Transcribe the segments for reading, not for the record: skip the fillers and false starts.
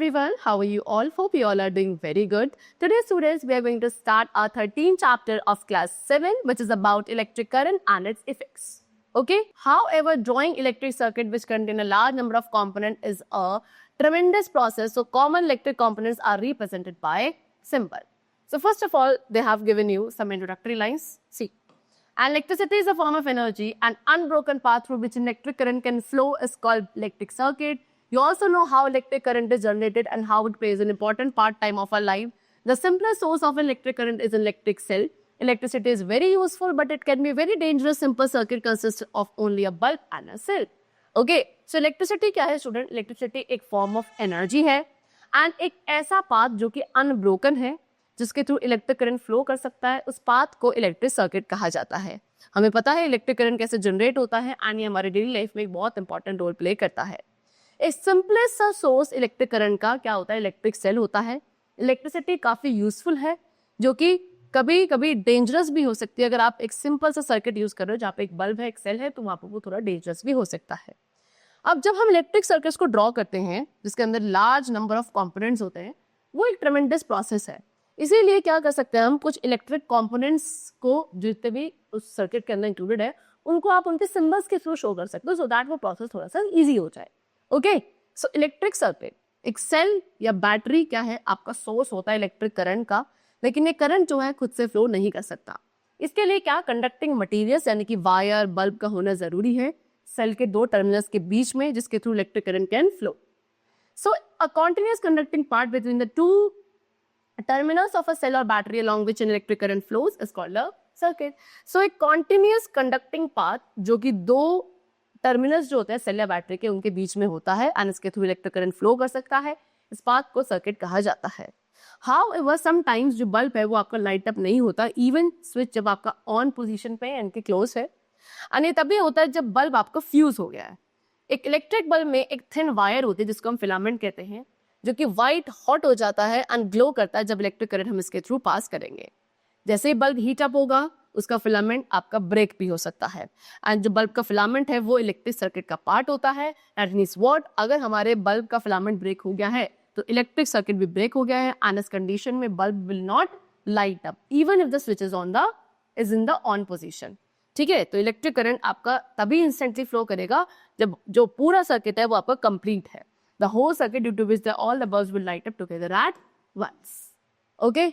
everyone, how are you all? Hope you all are doing very good. Today students, we are going to start our 13th chapter of class 7, which is about electric current and its effects. Okay, however, drawing electric circuit which contain a large number of components is a tremendous process. So common electric components are represented by symbol. So first of all, they have given you some introductory lines. See, electricity is a form of energy. An unbroken path through which electric current can flow is called electric circuit. You also know how electric current is generated and how it plays an important time of our life. The simplest source of electric current is an electric cell. Electricity is very useful, but it can be very dangerous. Simple circuit consists of only a bulb and a cell. Okay, so electricity क्या है student? Electricity एक form of energy है and एक ऐसा path जो कि unbroken है, जिसके थ्रू इलेक्ट्रिक करंट फ्लो कर सकता है, उस पाथ को इलेक्ट्रिक सर्किट कहा जाता है. हमें पता है इलेक्ट्रिक करंट कैसे जनरेट होता है एंड ये हमारे डेली लाइफ में एक बहुत इंपॉर्टेंट रोल प्ले करता है. एक सिंपलेस्ट सा सोर्स इलेक्ट्रिक करंट का क्या होता है? इलेक्ट्रिक सेल होता है. इलेक्ट्रिसिटी काफी यूजफुल है, जो कि कभी कभी डेंजरस भी हो सकती है. अगर आप एक सिंपल सा सर्किट यूज कर रहे हो जहाँ पे एक बल्ब है, एक सेल है, तो वहां पर वो थोड़ा डेंजरस भी हो सकता है. अब जब हम इलेक्ट्रिक सर्किट्स को ड्रॉ करते हैं जिसके अंदर लार्ज नंबर ऑफ कंपोनेंट्स होते हैं, वो एक ट्रेमेंडस प्रोसेस है. इसीलिए क्या कर सकते हैं हम, कुछ इलेक्ट्रिक कंपोनेंट्स को जितने भी उस सर्किट के अंदर इंक्लूडेड है उनको आप उनके सिंबल्स के थ्रू शो कर सकते हो, सो दैट वो प्रोसेस थोड़ा सा इजी हो जाए. ओके, सो इलेक्ट्रिक सर्किट, एक सेल या बैटरी क्या है, आपका सोर्स होता है इलेक्ट्रिक करंट का, लेकिन ये करंट जो है खुद से फ्लो नहीं कर सकता. इसके लिए क्या, कंडक्टिंग मटीरियल्स यानी कि वायर, बल्ब का होना जरूरी है सेल के दो टर्मिनल्स के बीच में, जिसके through electric current can flow. So a continuous conducting part between the two terminals of a cell or battery along which an electric current flows is called a circuit. So एक continuous conducting path जो कि दो terminals जो होते हैं cell या battery के, उनके बीच में होता है एंड इसके थ्रू इलेक्ट्रिक करंट फ्लो कर सकता है, इस पाथ को सर्किट कहा जाता है. However, sometimes जो बल्ब है वो आपका लाइट अप नहीं होता, इवन स्विच जब आपका ऑन पोजीशन पे यानी कि क्लोज है, और ये तभी होता है जब बल्ब आपका फ्यूज हो गया है. एक इलेक्ट्रिक बल्ब में एक थिन वायर होती है जिसको हम फिलामेंट कहते हैं, जो कि व्हाइट हॉट हो जाता है एंड ग्लो करता है जब इलेक्ट्रिक करंट हम इसके थ्रू पास करेंगे. जैसे ही बल्ब हीट अप होगा, उसका फिलामेंट आपका ब्रेक भी हो सकता है, एंड जो बल्ब का फिलामेंट है वो इलेक्ट्रिक सर्किट का पार्ट होता है. दैट मींस व्हाट, अगर हमारे बल्ब का फिलामेंट ब्रेक हो गया है तो इलेक्ट्रिक सर्किट भी ब्रेक हो गया है एंड इस कंडीशन में bulb will not light up even if the switch is in the on position. ठीक है, तो इलेक्ट्रिक करंट आपका तभी इंस्टेंटली फ्लो करेगा जब जो पूरा सर्किट है वो आपका कंप्लीट है. The whole circuit due to which all the bulbs will light up together at once. Okay?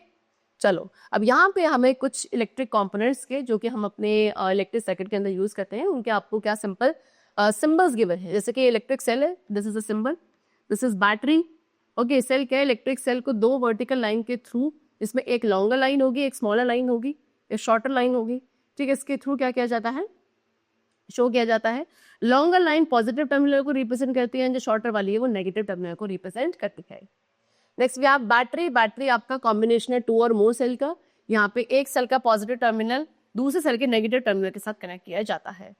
चलो, अब यहाँ पे हमें कुछ इलेक्ट्रिक कंपोनेंट्स के जो कि हम अपने इलेक्ट्रिक सर्किट के अंदर यूज करते हैं, उनके आपको क्या सिंपल सिंबल्स गिवन है. जैसे कि इलेक्ट्रिक सेल है, this is a symbol, this is battery. Okay, cell क्या है, इलेक्ट्रिक सेल को दो वर्टिकल लाइन के थ्रू, इसमें एक लॉन्गर लाइन होगी, एक स्मॉलर लाइन होगी, एक शॉर्टर लाइन होगी. ठीक है, इसके थ्रू क्या किया जाता है, शो किया जाता है. लॉन्गर लाइन पॉजिटिव टर्मिनल को रिप्रेजेंट करती है, जो शॉर्टर वाली है वो नेगेटिव टर्मिनल को रिप्रेजेंट करती है. Next we have battery. Battery आपका कॉम्बिनेशन है टू और मोर सेल का. यहाँ पे एक सेल का पॉजिटिव टर्मिनल दूसरे सेल के नेगेटिव टर्मिनल के साथ कनेक्ट किया जाता है.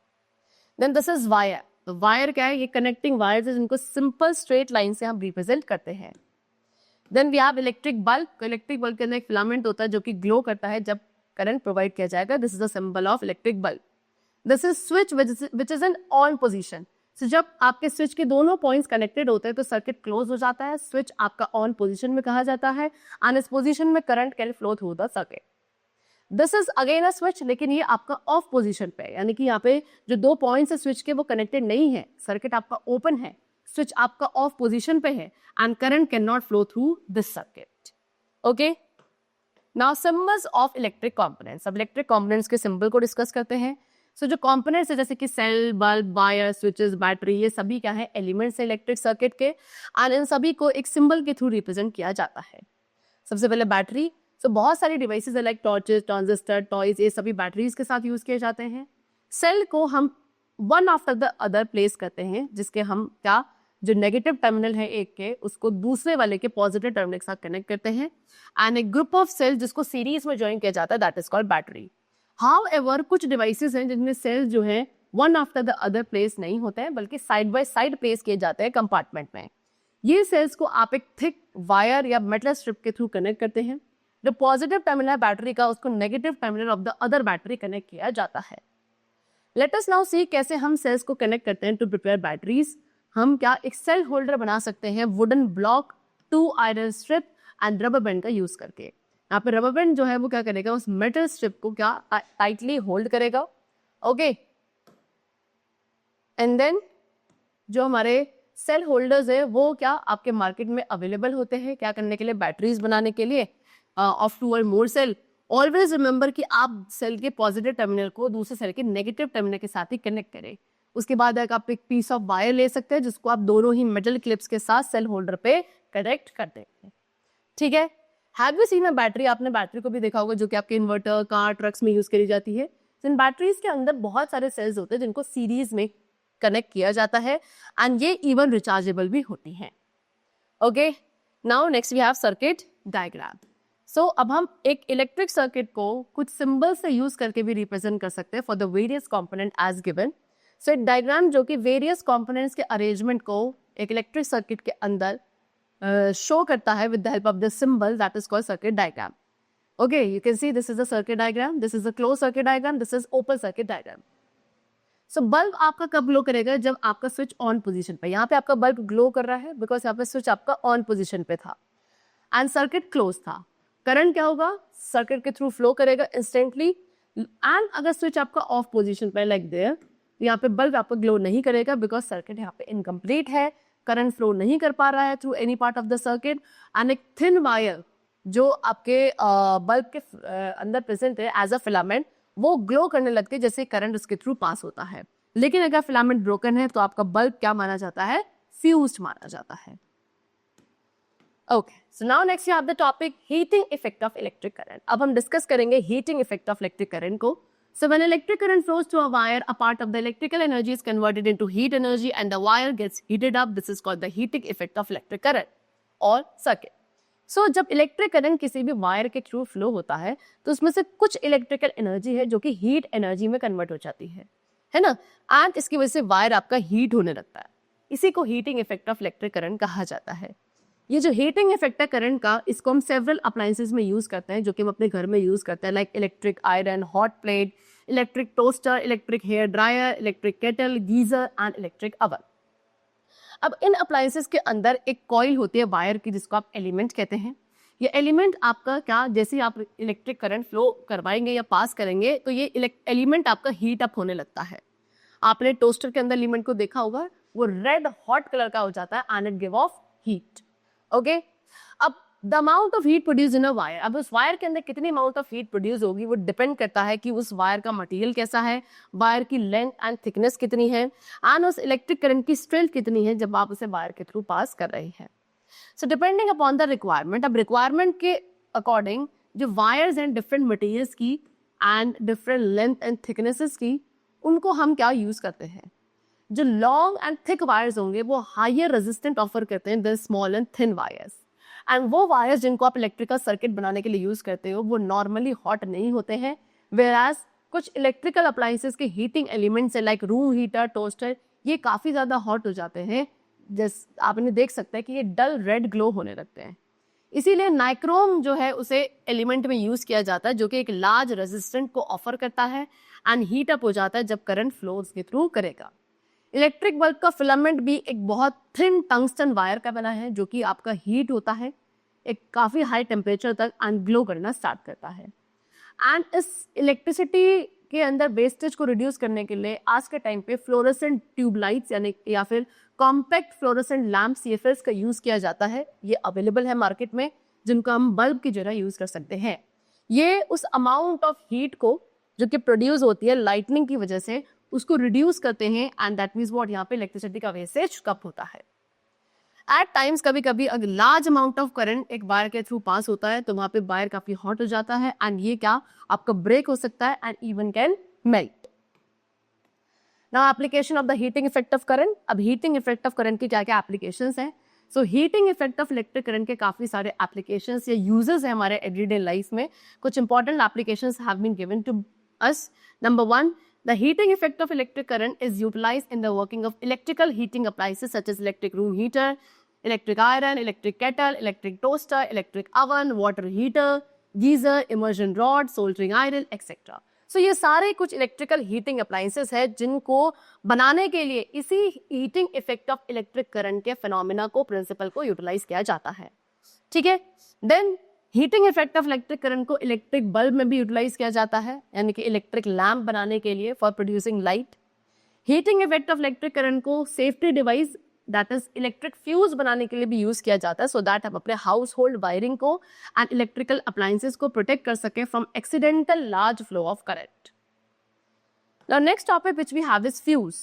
Then this is wire. Wire वायर क्या है, ये कनेक्टिंग वायर्स है जिनको सिंपल स्ट्रेट लाइन से हम रिप्रेजेंट करते हैं. Then we have electric bulb. Electric bulb के अंदर एक फिलामेंट होता है जो कि ग्लो करता है जब करंट प्रोवाइड किया जाएगा. This is the symbol of electric bulb. This is switch which is in on position. So जब आपके स्विच के दोनों पॉइंट्स कनेक्टेड होते हैं तो सर्किट क्लोज हो जाता है. स्विच आपका ऑन पोजीशन में कहा जाता है एंड इस पोजीशन में current can flow through the circuit. This is again a switch, लेकिन ये आपका ऑफ पोजीशन पे है, यानी कि यहाँ पे जो दो पॉइंट्स है स्विच के वो कनेक्टेड नहीं है. सर्किट आपका ओपन है, स्विच आपका ऑफ पोजीशन पे है and current can not flow through this circuit. Okay, now symbols of electric components. अब इलेक्ट्रिक कंपोनेंट्स के सिंबल को डिस्कस करते हैं. सो जो कंपोनेंट्स है जैसे कि cell, bulb, wire, switches, battery, ये सभी क्या है, एलिमेंट्स है इलेक्ट्रिक सर्किट के, एंड इन सभी को एक सिंबल के थ्रू रिप्रेजेंट किया जाता है. सबसे पहले बैटरी. सो बहुत सारी डिवाइसेस है लाइक टॉर्चेस, ट्रांजिस्टर, टॉयज, ये सभी बैटरीज के साथ यूज किए जाते हैं. सेल को हम one after the other place करते हैं, जिसके हम क्या, जो नेगेटिव टर्मिनल है एक के, उसको दूसरे वाले के पॉजिटिव टर्मिनल के साथ कनेक्ट करते हैं एंड एक ग्रुप ऑफ सेल जिसको सीरीज में ज्वाइन किया जाता है, that is called battery. However, कुछ डिवाइसेस हैं जिनमें सेल्स जो है one after the other place नहीं होते हैं, बल्कि साइड बाय साइड प्लेस किए जाते हैं कंपार्टमेंट में. ये सेल्स को आप एक थिक वायर या मेटल स्ट्रिप के थ्रू कनेक्ट करते हैं. जो पॉजिटिव टर्मिनल है बैटरी का, उसको negative terminal of the other battery connect किया जाता है. लेट अस नाउ सी कैसे हम सेल्स को कनेक्ट करते हैं टू प्रिपेयर बैटरीज. हम क्या एक सेल होल्डर बना सकते हैं wooden block two iron strip and rubber band का यूज करके। यहाँ पे रबर बैंड जो है वो क्या करेगा, उस मेटल स्ट्रिप को क्या टाइटली होल्ड करेगा। ओके, एंड देन जो हमारे सेल होल्डर्स है वो क्या आपके मार्केट में अवेलेबल होते हैं, क्या करने के लिए, बैटरीज बनाने के लिए ऑफ 2 और मोर सेल। ऑलवेज रिमेंबर कि आप सेल के पॉजिटिव टर्मिनल को दूसरे सेल के नेगेटिव टर्मिनल के साथ ही कनेक्ट करें। उसके बाद आप एक पीस ऑफ वायर ले सकते हैं जिसको आप दोनों ही मेटल क्लिप्स के साथ सेल होल्डर पे कनेक्ट कर देंगे। ठीक है, have you seen a battery, आपने बैटरी को भी देखा होगा जो कि आपके इन्वर्टर, कार, ट्रक्स में यूज करी जाती है। इन बैटरीज के अंदर बहुत सारे सेल्स होते हैं जिनको सीरीज में कनेक्ट किया जाता है एंड ये इवन रिचार्जेबल भी होती हैं। Okay, now next we have circuit diagram. So अब हम एक इलेक्ट्रिक सर्किट को कुछ सिंबल से यूज करके भी रिप्रेजेंट कर सकते हैं for the various component as given. So एक डायग्राम जो कि वेरियस कंपोनेंट्स के अरेंजमेंट को एक इलेक्ट्रिक सर्किट के अंदर शो करता है with the help of the symbol that is called circuit diagram. Okay, you can see this is the circuit diagram, this is the close circuit diagram, this is open circuit diagram. So bulb आपका कब glow करेगा, जब आपका switch on position पे, यहाँ पे आपका bulb glow कर रहा है बिकॉज यहाँ पे स्विच आपका ऑन पोजीशन पे था एंड सर्किट क्लोज था। करंट क्या होगा, सर्किट के थ्रू फ्लो करेगा इंस्टेंटली एंड अगर स्विच आपका ऑफ पोजीशन पे लाइक देयर, यहाँ पे बल्ब आपका ग्लो नहीं करेगा बिकॉज सर्किट यहाँ पे इनकम्प्लीट है, करंट फ्लो नहीं कर पा रहा है through any part of the circuit and एक थिन वायर जो आपके बल्ब के अंदर प्रेजेंट है एज अ फिलामेंट, वो ग्लो करने लगती है जैसे करंट उसके थ्रू पास होता है। लेकिन अगर फिलामेंट ब्रोकन है तो आपका बल्ब क्या माना जाता है, फ्यूज्ड माना जाता है। Okay, so now next you have the topic heating effect of electric current. अब हम डिस्कस करेंगे heating effect of electric current को। So when electric current flows through a wire, a part of the electrical energy is converted into heat energy and the wire gets heated up. This is called the heating effect of electric current or circuit. So जब electric current किसी भी wire के through flow होता है तो उसमें से कुछ इलेक्ट्रिकल एनर्जी है जो कि हीट एनर्जी में कन्वर्ट हो जाती है ना, एंड इसकी वजह से वायर आपका हीट होने लगता है। इसी को heating effect of electric current कहा जाता है। ये जो हीटिंग इफेक्ट है करंट का, इसको हम सेवरल अप्लायंसेस में यूज करते हैं जो कि हम अपने घर में यूज करते हैं, like electric iron, hot plate, electric toaster, electric hair dryer, electric kettle, geyser and electric oven. अब इन अप्लायंसेस के अंदर एक कॉइल होती है वायर की जिसको आप एलिमेंट कहते हैं। ये एलिमेंट आपका क्या, जैसे आप इलेक्ट्रिक करंट फ्लो करवाएंगे या पास करेंगे तो ये एलिमेंट आपका हीट अप होने लगता है। आपने टोस्टर के अंदर एलिमेंट को देखा होगा, वो रेड हॉट कलर का हो जाता है and it give off heat. Okay, अब the amount of heat produce in a wire, अब उस वायर के अंदर कितनी अमाउंट ऑफ हीट प्रोड्यूस होगी वो डिपेंड करता है कि उस वायर का मटेरियल कैसा है, वायर की लेंथ एंड थिकनेस कितनी है एंड उस इलेक्ट्रिक करंट की स्ट्रेंथ कितनी है जब आप उसे वायर के थ्रू पास कर रहे हैं। So depending upon the requirement, अब रिक्वायरमेंट के अकॉर्डिंग जो वायर्स हैं डिफरेंट मटेरियल्स की and different length and thicknesses की, उनको हम क्या यूज करते हैं। जो लॉन्ग एंड थिक वायर्स होंगे वो हायर रेजिस्टेंट ऑफर करते हैं then small and thin wires, and वो वायर्स जिनको आप इलेक्ट्रिकल सर्किट बनाने के लिए यूज करते हो वो नॉर्मली हॉट नहीं होते हैं, वेयरएज कुछ इलेक्ट्रिकल अप्लायंसेस के हीटिंग एलिमेंट्स है लाइक रूम हीटर, टोस्टर, ये काफी ज्यादा हॉट हो जाते हैं। जैसे आपने देख सकते हैं कि ये डल रेड ग्लो होने लगते हैं। इसीलिए नाइक्रोम जो है उसे एलिमेंट में यूज किया जाता है जो कि एक लार्ज रेजिस्टेंट को ऑफर करता है एंड हीट अप हो जाता है जब करंट फ्लो उसके थ्रू करेगा। इलेक्ट्रिक बल्ब का फिलामेंट भी एक बहुत थिन टंगस्टन वायर का बना है जो कि आपका हीट होता है एक काफी हाई टेम्परेचर तक एंड ग्लो करना स्टार्ट करता है। एंड इस इलेक्ट्रिसिटी के अंदर वेस्टेज को रिड्यूस करने के लिए आज के टाइम पे फ्लोरेसेंट ट्यूबलाइट्स यानी या फिर कॉम्पैक्ट फ्लोरेसेंट लैम्प CFLs का यूज किया जाता है। ये अवेलेबल है मार्केट में जिनको हम बल्ब की जगह यूज कर सकते हैं। ये उस अमाउंट ऑफ हीट को जो कि प्रोड्यूस होती है लाइटनिंग की वजह से उसको रिड्यूस करते हैं एंड दैट मीन्स व्हाट, यहाँ पे इलेक्ट्रिसिटी का वेस्टेज कम होता है। एट टाइम्स कभी कभी अगर लार्ज अमाउंट ऑफ करंट एक वायर के थ्रू पास होता है तो वहां पे वायर काफी हॉट हो जाता है एंड ये क्या आपका ब्रेक हो सकता है and even can melt. Now application of the heating effect of current. अब हीटिंग इफेक्ट ऑफ करंट की क्या क्या एप्लीकेशंस हैं। So heating effect of electric current के काफी सारे एप्लीकेशंस या यूजेस हैं हमारे एवरीडे लाइफ में। कुछ important applications have been given to us. Number 1, the heating effect of electric current is utilized in the working of electrical heating appliances such as electric room heater, electric iron, electric kettle, electric toaster, electric oven, water heater, geyser, immersion rod, soldering iron, etc. सो ये सारे कुछ electrical heating appliances है जिनको बनाने के लिए इसी heating effect of electric current के फिनोमिना को, प्रिंसिपल को यूटिलाइज किया जाता है. ठीक है. Then heating effect of electric current को इलेक्ट्रिक बल्ब में भी यूटिलाइज किया जाता है, यानी कि इलेक्ट्रिक लैम्प बनाने के लिए for producing light. Heating effect of electric current को safety device that is electric fuse बनाने के लिए भी यूज किया जाता है, सो दैट हम अपने हाउस होल्ड वायरिंग को एंड इलेक्ट्रिकल अप्लायंसेस को प्रोटेक्ट कर सके from accidental large flow of current. Now next topic which we have is fuse.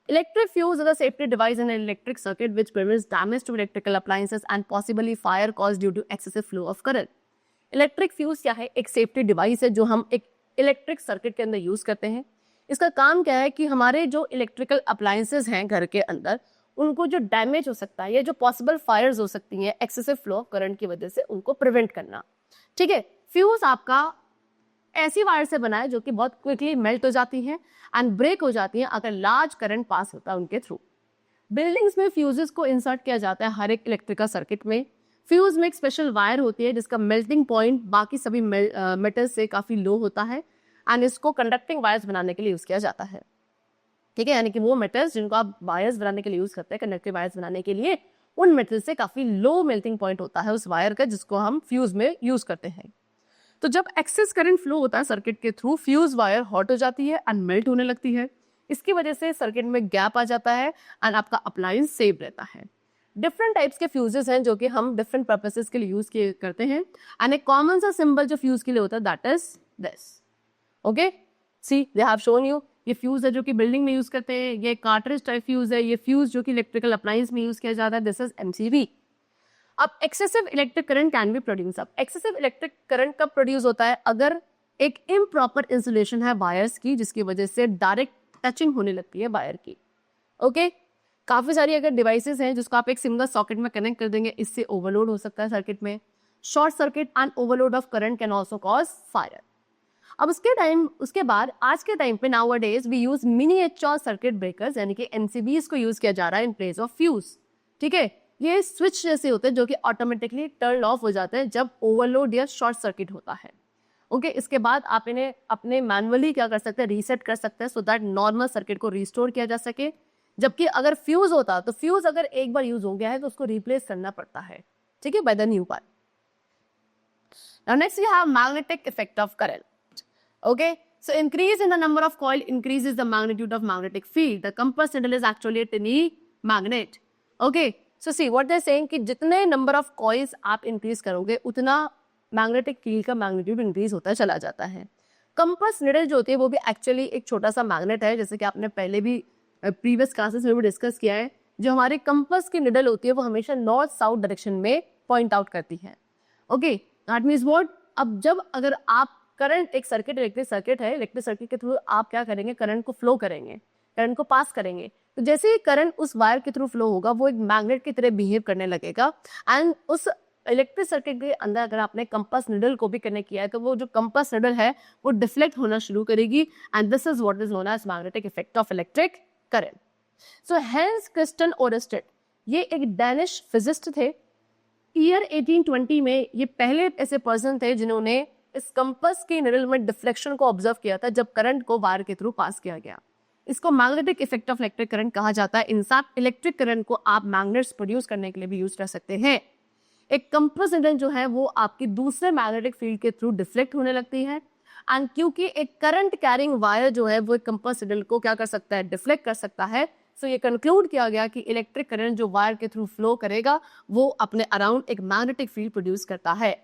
Electric fuse is a safety device in an electric circuit which prevents damage to electrical appliances and possibly fire caused due to excessive flow of current. Electric fuse क्या है? एक safety device है जो हम एक electric circuit के अंदर use करते हैं. इसका काम क्या है कि हमारे जो electrical appliances हैं घर के अंदर, उनको जो डैमेज हो सकता है या जो पॉसिबल फायर्स हो सकती हैं एक्सेसिव फ्लो ऑफ करंट की वजह से, उनको प्रिवेंट करना. ठीक है. फ्यूज आपका ऐसी वायर से बना है जो कि बहुत क्विकली मेल्ट हो जाती हैं एंड ब्रेक हो जाती हैं अगर लार्ज करंट पास होता है उनके थ्रू. बिल्डिंग्स में फ्यूजेस को इंसर्ट किया जाता है हर एक इलेक्ट्रिकल सर्किट में. फ्यूज में एक स्पेशल वायर होती है जिसका मेल्टिंग पॉइंट बाकी सभी मेटल से काफी लो होता है एंड इसको कंडक्टिंग वायर्स बनाने के लिए यूज किया जाता है. ठीक है. यानी कि वो मेटल्स जिनको आप वायर्स बनाने के लिए यूज करते हैं, कंडक्टिव वायर्स बनाने के लिए, उन मेटल से काफी लो मेल्टिंग पॉइंट होता है उस वायर का जिसको हम फ्यूज में यूज करते हैं. तो जब एक्सेस करंट फ्लो होता है सर्किट के थ्रू, फ्यूज वायर हॉट हो जाती है एंड मेल्ट होने लगती है. इसकी वजह से सर्किट में गैप आ जाता है एंड आपका अप्लायंस सेव रहता है. डिफरेंट टाइप्स के फ्यूजेस हैं जो कि हम डिफरेंट पर्पसेस के लिए यूज करते हैं एंड एक कॉमन सा सिंबल जो फ्यूज के लिए होता है that is this. Okay. See they have shown you. ये फ्यूज है जो कि बिल्डिंग में यूज करते हैं. ये कार्ट्रिज टाइप फ्यूज है. ये फ्यूज जो कि इलेक्ट्रिकल अप्लायंस में यूज किया जाता है. This is MCB. अब excessive electric current can be produce. अब एक्सेसिव इलेक्ट्रिक करंट कब प्रोड्यूस होता है? अगर एक इम्प्रॉपर इंसुलेशन है वायर्स की जिसकी वजह से डायरेक्ट टचिंग होने लगती है वायर की. ओके. काफी सारी अगर डिवाइसेस हैं जिसको आप एक सिंगल सॉकेट में कनेक्ट कर देंगे, इससे ओवरलोड हो सकता है सर्किट में. Short circuit and overload of current can also cause fire. अब उसके बाद आज के टाइम पे nowadays we use miniature circuit breakers यानी कि एमसीबीज को यूज किया जा रहा है इन प्लेस ऑफ फ्यूज. ठीक है. ये स्विच जैसे होते हैं जो कि ऑटोमेटिकली टर्न ऑफ हो जाते हैं जब ओवरलोड या शॉर्ट सर्किट होता है. ओके. इसके बाद आप इन्हें अपने मैनुअली क्या कर सकते हैं, रीसेट कर सकते हैं सो दैट नॉर्मल सर्किट को रिस्टोर किया जा सके. जबकि अगर फ्यूज होता तो फ्यूज अगर एक बार यूज हो गया है तो उसको रिप्लेस करना पड़ता है. ठीक है, by the new one. Now next we have magnetic effect of current. Okay, so increase in the number of coil increases the magnitude of magnetic field. The compass needle is actually a tiny magnet. Okay, so see what they're saying कि जितने number of coils आप increase करोगे उतना magnetic field का magnitude increase होता चला जाता है. compass needle जो होती है वो भी actually एक छोटा सा magnet है, जैसे कि आपने पहले भी previous classes में भी डिस्कस किया है. जो हमारे compass की needle होती है वो हमेशा नॉर्थ साउथ डायरेक्शन में पॉइंट आउट करती है. ओके. That means what? अब जब अगर आप करंट एक सर्किट इलेक्ट्रिक सर्किट है, इलेक्ट्रिक सर्किट के थ्रू आप क्या करेंगे, करंट को फ्लो करेंगे, करंट को पास करेंगे. तो जैसे ही करंट उस वायर के थ्रू फ्लो होगा वो एक मैग्नेट की तरह बिहेव करने लगेगा एंड उस इलेक्ट्रिक सर्किट के अंदर अगर आपने कंपास निडल को भी कनेक्ट किया है तो वो जो कंपास निडल है वो डिफ्लेक्ट होना शुरू करेगी and this is what is known as magnetic effect of electric current. So hence Christian Oersted, ये एक डैनिश फिजिस्ट थे. ईयर 1820 में ये पहले ऐसे पर्सन थे जिन्होंने इस कंपास के निडल में डिफ्लेक्शन को ऑब्जर्व किया था जब करंट को वायर के थ्रू पास किया गया. इसको magnetic effect of electric current कहा जाता है. इनफैक्ट इलेक्ट्रिक करंट को आप मैग्नेट्स प्रोड्यूस करने के लिए भी यूज कर सकते हैं. एक कंपास निडल जो है वो आपकी दूसरे मैग्नेटिक फील्ड के थ्रू डिफ्लेक्ट होने लगती है एंड क्योंकि एक करंट कैरिंग वायर जो है वो एक कंपास निडल को क्या कर सकता है, डिफ्लेक्ट कर सकता है. सो ये कंक्लूड किया गया कि इलेक्ट्रिक करंट जो वायर के थ्रू फ्लो करेगा वो अपने अराउंड एक मैग्नेटिक फील्ड प्रोड्यूस करता है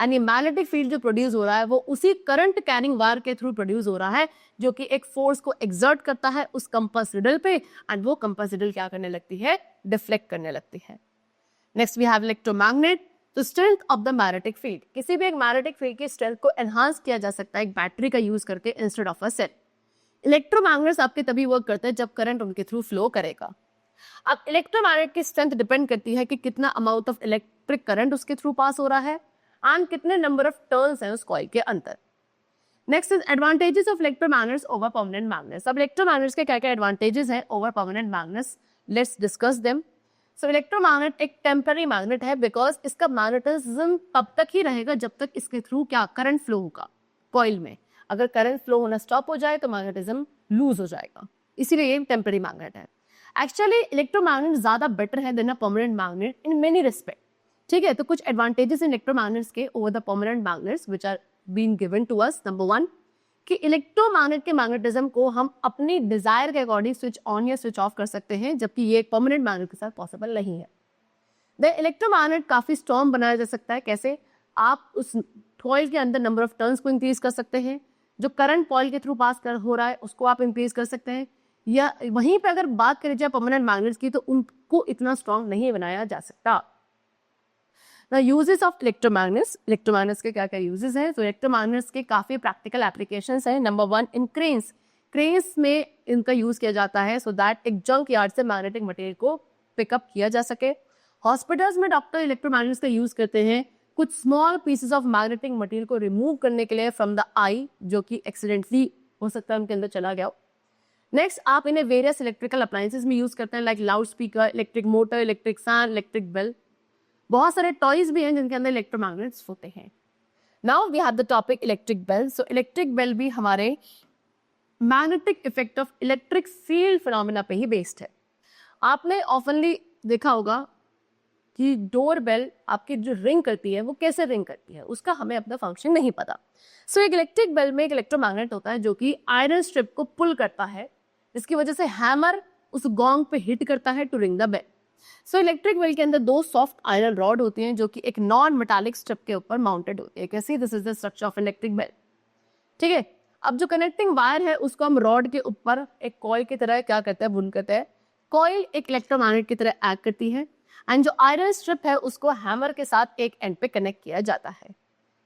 एंड ये मैग्नेटिक फील्ड जो प्रोड्यूस हो रहा है वो उसी करंट कैरिंग वायर के थ्रू प्रोड्यूस हो रहा है जो कि एक फोर्स को एक्सर्ट करता है उस कंपास निडल पे एंड वो कंपास निडल क्या करने लगती है, डिफ्लेक्ट करने लगती है. Next we have electromagnet. तो strength of the magnetic field, किसी भी एक मैग्नेटिक फील्ड की स्ट्रेंथ को एनहांस किया जा सकता है एक बैटरी का यूज करके instead of a cell. Electromagnets आपके तभी वर्क करते हैं जब करंट उनके थ्रू फ्लो करेगा. अब इलेक्ट्रोमैग्नेट की स्ट्रेंथ डिपेंड करती है कि कितना अमाउंट ऑफ इलेक्ट्रिक करंट उसके थ्रू पास हो रहा है एंड कितने नंबर ऑफ टर्न्स हैं उस कॉइल के अंदर. Next is advantages of electromagnets over permanent magnets. अब इलेक्ट्रोमैग्नेट्स के क्या क्या एडवांटेजेस हैं over permanent magnets, let's discuss them. So electromagnet एक टेम्पररी मैग्नेट है बिकॉज इसका मैग्नेटिज्म तब तक ही रहेगा जब तक इसके थ्रू क्या करंट फ्लो होगा कॉइल में अगर करंट फ्लो होना स्टॉप हो जाए तो मैग्नेटिज्म लूज हो जाएगा, इसीलिए ये टेम्पररी मैग्नेट है। एक्चुअली इलेक्ट्रोमैग्नेट ज्यादा बेटर है then a permanent magnet in many respect. ठीक है, तो कुछ एडवांटेजेस इन इलेक्ट्रोमैग्नेट्स के over the permanent magnets which are been given to us. Number 1 कि इलेक्ट्रोमैग्नेट के मैग्नेटिज्म को हम अपनी डिजायर के अकॉर्डिंग स्विच ऑन या स्विच ऑफ कर सकते हैं, जबकि ये एक परमानेंट मैग्नेट के साथ पॉसिबल नहीं है। द इलेक्ट्रोमैग्नेट काफी स्ट्रॉन्ग बनाया जा सकता है। कैसे? आप उस कॉइल के अंदर नंबर ऑफ टर्न्स को इंक्रीज कर सकते हैं, जो करंट कॉइल के थ्रू पास कर हो रहा है उसको आप इंक्रीज कर सकते हैं, या वहीं पे अगर बात करें जाए परमानेंट मैग्नेट्स की तो उनको इतना स्ट्रॉन्ग नहीं बनाया जा सकता। Now uses of इलेक्ट्रोमैग्नेट्स के क्या क्या यूजेस हैं? तो इलेक्ट्रोमैग्नेट्स के काफी प्रैक्टिकल एप्लीकेशंस हैं। नंबर 1 इन क्रेन्स में इनका यूज किया जाता है सो दैट एक जंक यार्ड से मैग्नेटिक मटेरियल को पिकअप किया जा सके। हॉस्पिटल्स में डॉक्टर इलेक्ट्रोमैग्नेट्स का यूज करते हैं कुछ small pieces of magnetic material को रिमूव करने के लिए फ्रॉम द आई, जो कि एक्सीडेंटली हो सकता है उनके अंदर चला गया हो। नेक्स्ट, आप इन्हें वेरियस इलेक्ट्रिकल अप्लायंसेस में यूज करते हैं, like loud speaker, electric motor, electric fan, electric bell. बहुत सारे टॉयज भी हैं जिनके अंदर इलेक्ट्रोमैग्नेट्स होते हैं। Now we have the topic electric bell. So electric bell भी हमारे magnetic effect of electric field phenomena पे ही बेस्ड है। आपने ऑफनली देखा होगा कि डोर बेल आपकी जो रिंग करती है वो कैसे रिंग करती है, उसका हमें अपना फंक्शन नहीं पता। सो एक इलेक्ट्रिक बेल में एक इलेक्ट्रोमैग्नेट होता है जो कि आयरन स्ट्रिप को पुल करता है, जिसकी वजह से हैमर उस गोंग पे हिट करता है to ring the bell. So electric bell के अंदर 2 सॉफ्ट आयरन रॉड होती हैं जो कि एक नॉन मेटालिक स्ट्रिप के ऊपर माउंटेड होती है। कैसी? This is the structure of electric bell. ठीक है, अब जो कनेक्टिंग वायर है उसको हम रॉड के ऊपर एक कॉइल की तरह क्या करते हैं, बुन करते हैं। कॉइल एक इलेक्ट्रोमैग्नेट की तरह एक्ट करती है एंड जो आयरन स्ट्रिप है उसको हैमर के साथ एक एंड पे कनेक्ट किया जाता है।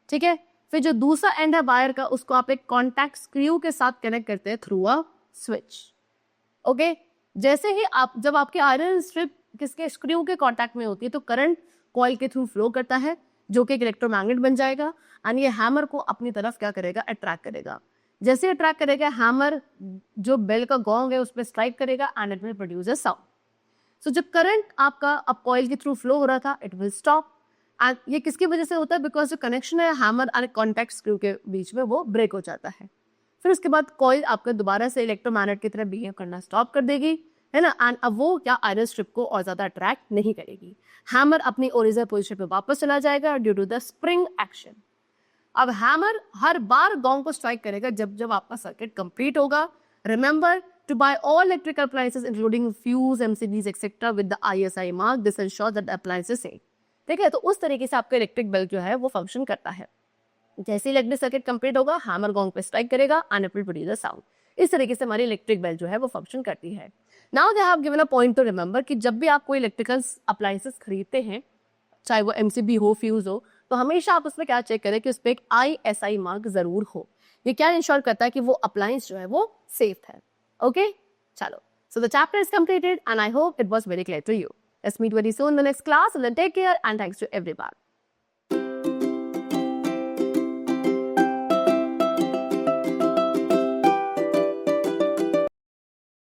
ठीक है, फिर जो दूसरा एंड है वायर का उसको आप एक कॉन्टैक्ट स्क्रू के साथ कनेक्ट करते हैं थ्रू अ स्विच। ओके, जैसे ही आप जब आपके आयरन स्ट्रिप किसके स्क्रू के कांटेक्ट में होती है तो करंट कॉइल के थ्रू फ्लो करता है जो कि एक इलेक्ट्रोमैग्नेट बन जाएगा एंड ये हैमर को अपनी तरफ क्या करेगा, अट्रैक्ट करेगा। जैसे अट्रैक्ट करेगा हैमर जो बेल का गोंग है उस पर स्ट्राइक करेगा and it will produce a sound. So जो करंट आपका अब कॉइल के थ्रू फ्लो हो रहा था इट विल स्टॉप एंड ये किसकी वजह से होता है? बिकॉज जो कनेक्शन है हैमर एंड कॉन्टैक्ट स्क्रू के बीच में वो ब्रेक हो जाता है। फिर उसके बाद कॉइल आपका दोबारा से इलेक्ट्रोमैग्नेट की तरह बिहेव करना स्टॉप कर देगी, है ना, एंड अब वो क्या आयरन स्ट्रिप को और ज्यादा अट्रैक्ट नहीं करेगी। हैमर अपनी ओरिजिनल पोजीशन पे वापस चला जाएगा due to the spring action. अब हैमर हर बार गोंग को स्ट्राइक करेगा जब जब आपका सर्किट कंप्लीट होगा। Remember to buy all electrical appliances including fuse, MCBs etcetera with the ISI mark. This ensures that the appliance is safe. ठीक है, तो उस तरीके से आपका इलेक्ट्रिक बेल जो है वो फंक्शन करता है। जैसे इलेक्ट्रिक सर्किट कंप्लीट होगा हैमर गोंग पे स्ट्राइक करेगा and it will produce a sound. इस तरीके से हमारी इलेक्ट्रिक बेल जो है वो फंक्शन करती है। Now they have given a point two remember कि जब भी आप कोई इलेक्ट्रिकल अप्लायंसेस खरीदते हैं, चाहे वो एमसीबी हो, फ्यूज हो, तो हमेशा आप उसमें क्या चेक करें कि उस पर एक ISI मार्क जरूर हो। ये क्या इंश्योर करता है कि वो अप्लायंस जो है वो सेफ है। ओके, चलो, so the chapter is completed and I hope it was very clear to you. Let's meet very soon in the next class. Take care and thanks to everyone.